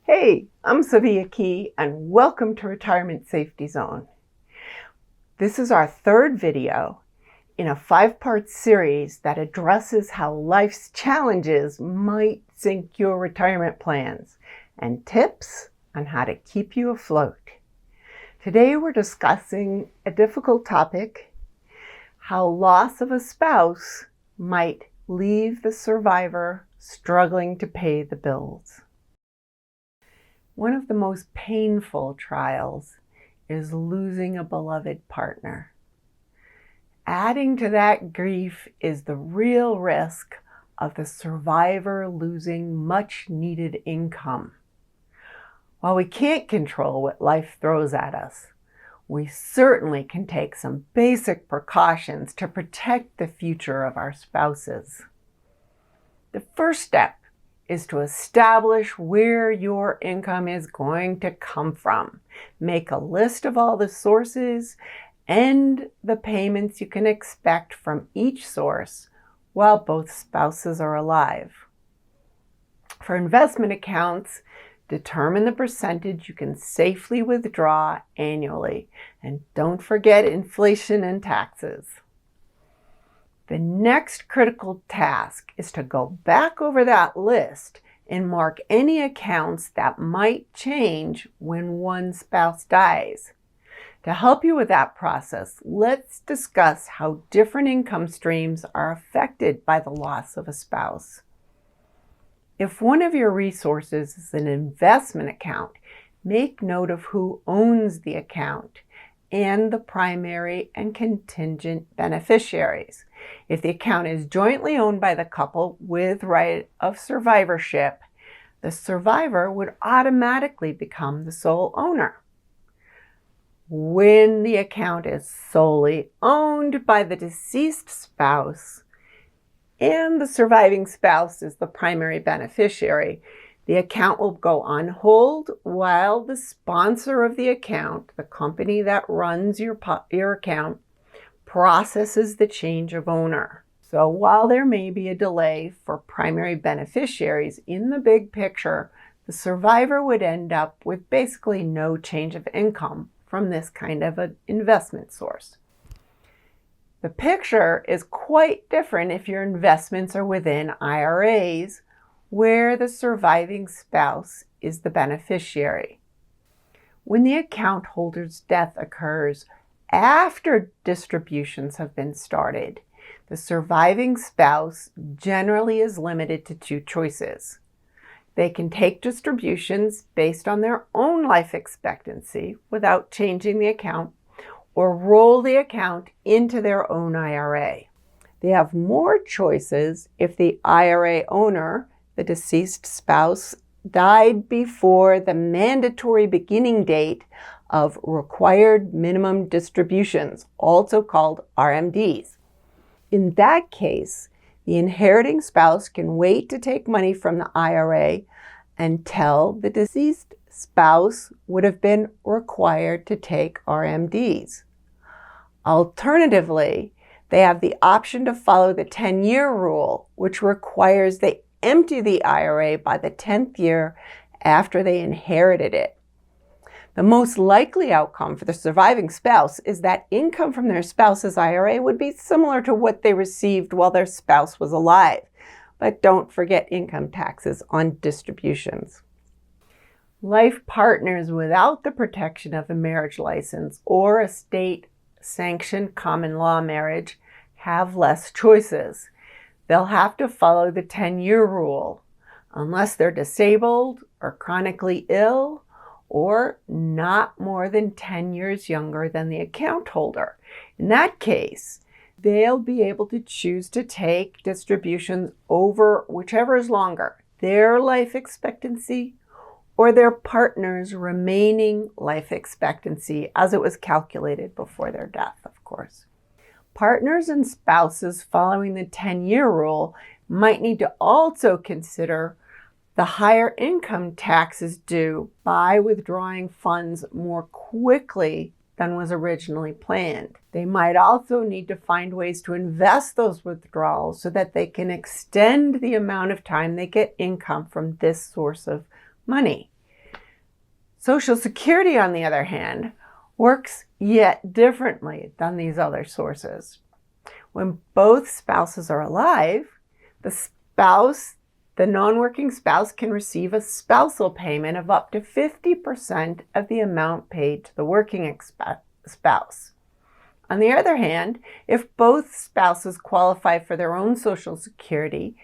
Hey, I'm Savia Key and welcome to Retirement Safety Zone. This is our third video in a 5-part series that addresses how life's challenges might sink your retirement plans and tips on how to keep you afloat. Today we're discussing a difficult topic, how loss of a spouse might leave the survivor struggling to pay the bills. One of the most painful trials is losing a beloved partner. Adding to that grief is the real risk of the survivor losing much needed income. While we can't control what life throws at us, we certainly can take some basic precautions to protect the future of our spouses. The first step is to establish where your income is going to come from. Make a list of all the sources and the payments you can expect from each source while both spouses are alive. For investment accounts, determine the percentage you can safely withdraw annually, and don't forget inflation and taxes. The next critical task is to go back over that list and mark any accounts that might change when one spouse dies. To help you with that process, let's discuss how different income streams are affected by the loss of a spouse. If one of your resources is an investment account, make note of who owns the account and the primary and contingent beneficiaries. If the account is jointly owned by the couple with right of survivorship, the survivor would automatically become the sole owner. When the account is solely owned by the deceased spouse and the surviving spouse is the primary beneficiary, the account will go on hold while the sponsor of the account, the company that runs your account, processes the change of owner. So while there may be a delay for primary beneficiaries, in the big picture, the survivor would end up with basically no change of income from this kind of an investment source. The picture is quite different if your investments are within IRAs, where the surviving spouse is the beneficiary. When the account holder's death occurs after distributions have been started, the surviving spouse generally is limited to 2 choices. They can take distributions based on their own life expectancy without changing the account, or roll the account into their own IRA. They have more choices if the IRA owner, the deceased spouse, died before the mandatory beginning date of required minimum distributions, also called RMDs. In that case, the inheriting spouse can wait to take money from the IRA until the deceased spouse would have been required to take RMDs. Alternatively, they have the option to follow the 10-year rule, which requires they empty the IRA by the 10th year after they inherited it. The most likely outcome for the surviving spouse is that income from their spouse's IRA would be similar to what they received while their spouse was alive. But don't forget income taxes on distributions. Life partners without the protection of a marriage license or a state-sanctioned common law marriage have less choices. They'll have to follow the 10-year rule unless they're disabled or chronically ill or not more than 10 years younger than the account holder. In that case, they'll be able to choose to take distributions over whichever is longer, their life expectancy or their partner's remaining life expectancy as it was calculated before their death, of course. Partners and spouses following the 10-year rule might need to also consider the higher income taxes due by withdrawing funds more quickly than was originally planned. They might also need to find ways to invest those withdrawals so that they can extend the amount of time they get income from this source of money. Social Security, on the other hand, works yet differently than these other sources. When both spouses are alive, the non-working spouse can receive a spousal payment of up to 50% of the amount paid to the working spouse. On the other hand, if both spouses qualify for their own Social Security,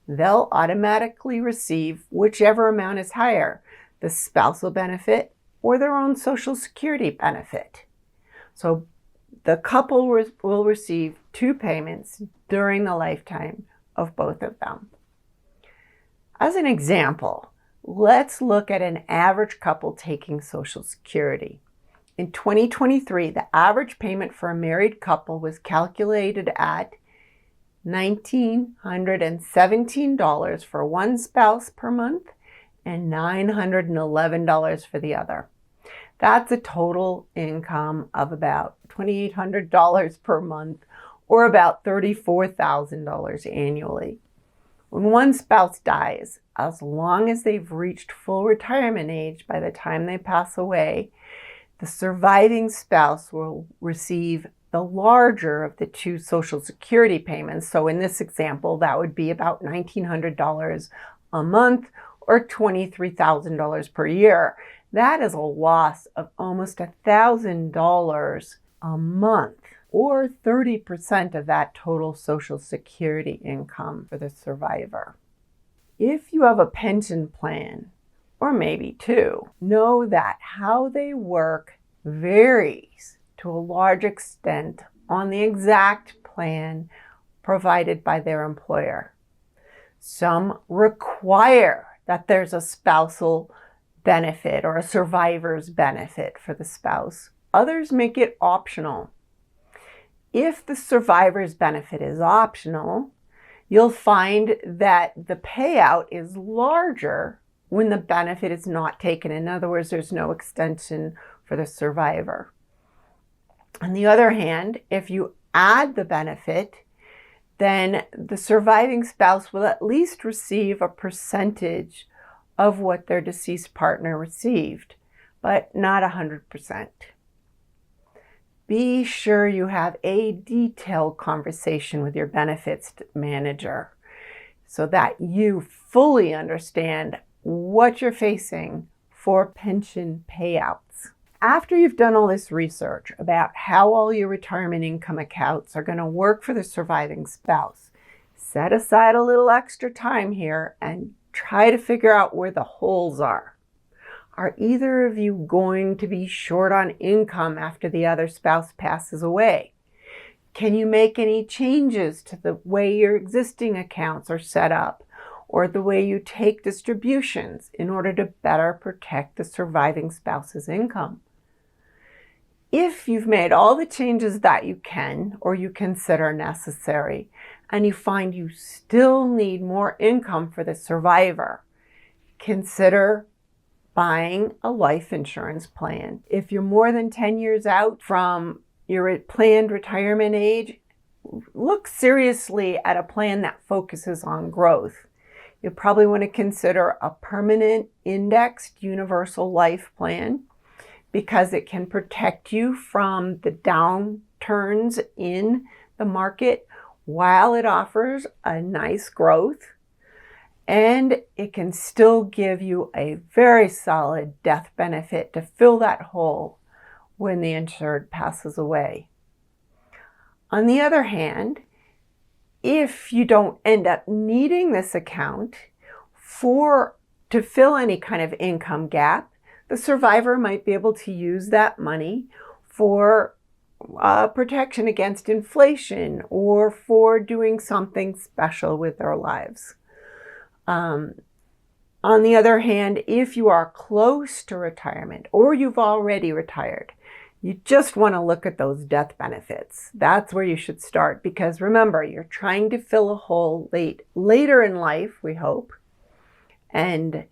they'll automatically receive whichever amount is higher, the spousal benefit or their own Social Security benefit. So the couple will receive two payments during the lifetime of both of them. As an example, let's look at an average couple taking Social Security. In 2023, the average payment for a married couple was calculated at $1,917 for one spouse per month and $911 for the other. That's a total income of about $2,800 per month, or about $34,000 annually. When one spouse dies, as long as they've reached full retirement age by the time they pass away, the surviving spouse will receive the larger of the two Social Security payments. So in this example, that would be about $1,900 a month or $23,000 per year. That is a loss of almost $1,000 a month, or 30% of that total Social Security income for the survivor. If you have a pension plan, or maybe two, know that how they work varies to a large extent on the exact plan provided by their employer. Some require that there's a spousal benefit or a survivor's benefit for the spouse. Others make it optional. If the survivor's benefit is optional, you'll find that the payout is larger when the benefit is not taken. In other words, there's no extension for the survivor. On the other hand, if you add the benefit, then the surviving spouse will at least receive a percentage of what their deceased partner received, but not 100%. Be sure you have a detailed conversation with your benefits manager so that you fully understand what you're facing for pension payouts. After you've done all this research about how all your retirement income accounts are going to work for the surviving spouse, set aside a little extra time here and try to figure out where the holes are. Are either of you going to be short on income after the other spouse passes away? Can you make any changes to the way your existing accounts are set up or the way you take distributions in order to better protect the surviving spouse's income? If you've made all the changes that you can or you consider necessary, and you find you still need more income for the survivor, consider buying a life insurance plan. If you're more than 10 years out from your planned retirement age, look seriously at a plan that focuses on growth. You'll probably want to consider a permanent indexed universal life plan because it can protect you from the downturns in the market while it offers a nice growth, and it can still give you a very solid death benefit to fill that hole when the insured passes away. On the other hand, if you don't end up needing this account to fill any kind of income gap, the survivor might be able to use that money for protection against inflation or for doing something special with their lives. On the other hand, if you are close to retirement or you've already retired, you just want to look at those death benefits. That's where you should start because remember, you're trying to fill a hole later in life, we hope, and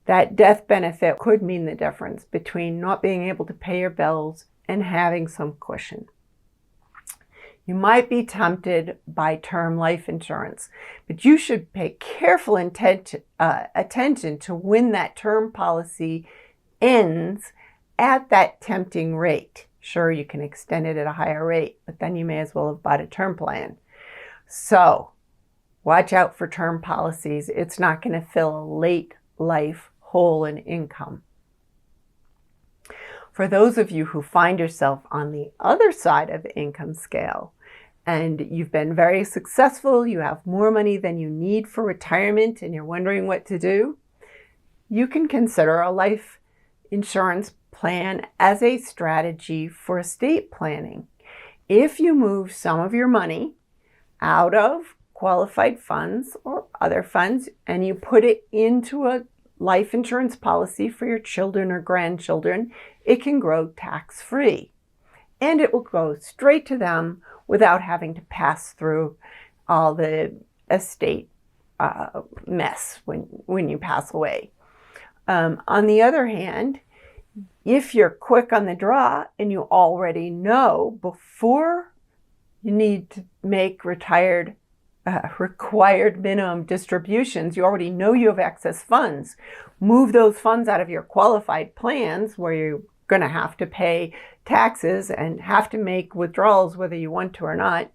that death benefit could mean the difference between not being able to pay your bills and having some cushion. You might be tempted by term life insurance, but you should pay careful attention to when that term policy ends at that tempting rate. Sure, you can extend it at a higher rate, but then you may as well have bought a term plan. So watch out for term policies. It's not going to fill a late life hole in income. For those of you who find yourself on the other side of the income scale and you've been very successful, you have more money than you need for retirement and you're wondering what to do, you can consider a life insurance plan as a strategy for estate planning. If you move some of your money out of qualified funds or other funds and you put it into a life insurance policy for your children or grandchildren, it can grow tax-free. And it will go straight to them without having to pass through all the estate mess when you pass away. On the other hand, if you're quick on the draw and you already know before you need to make required minimum distributions, you already know you have excess funds, move those funds out of your qualified plans where you're going to have to pay taxes and have to make withdrawals whether you want to or not.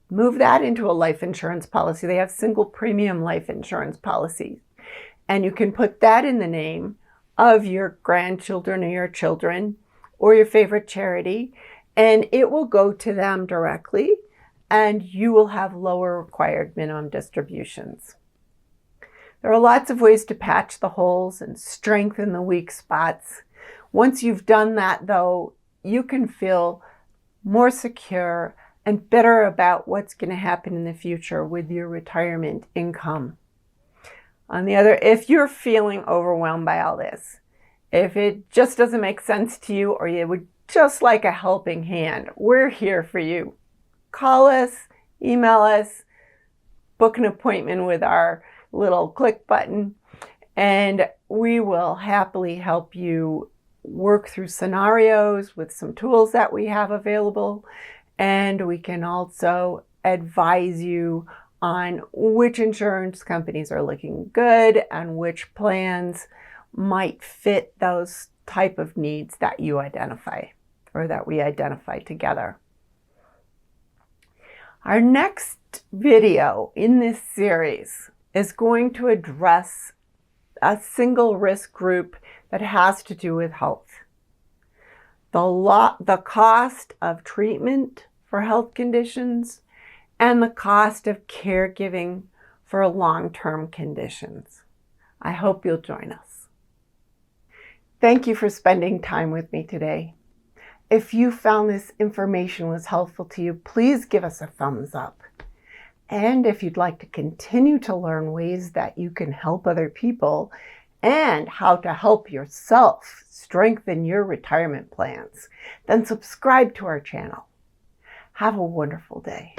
Move that into a life insurance policy. They have single premium life insurance policies. And you can put that in the name of your grandchildren or your children or your favorite charity, and it will go to them directly, and you will have lower required minimum distributions. There are lots of ways to patch the holes and strengthen the weak spots. Once you've done that, though, you can feel more secure and better about what's going to happen in the future with your retirement income. On the other, if you're feeling overwhelmed by all this, if it just doesn't make sense to you or you would just like a helping hand, we're here for you. Call us, email us, book an appointment with our little click button, and we will happily help you work through scenarios with some tools that we have available. And we can also advise you on which insurance companies are looking good and which plans might fit those type of needs that you identify or that we identify together. Our next video in this series is going to address a single risk group that has to do with health. The cost of treatment for health conditions and the cost of caregiving for long-term conditions. I hope you'll join us. Thank you for spending time with me today. If you found this information was helpful to you, please give us a thumbs up. And if you'd like to continue to learn ways that you can help other people and how to help yourself strengthen your retirement plans, then subscribe to our channel. Have a wonderful day.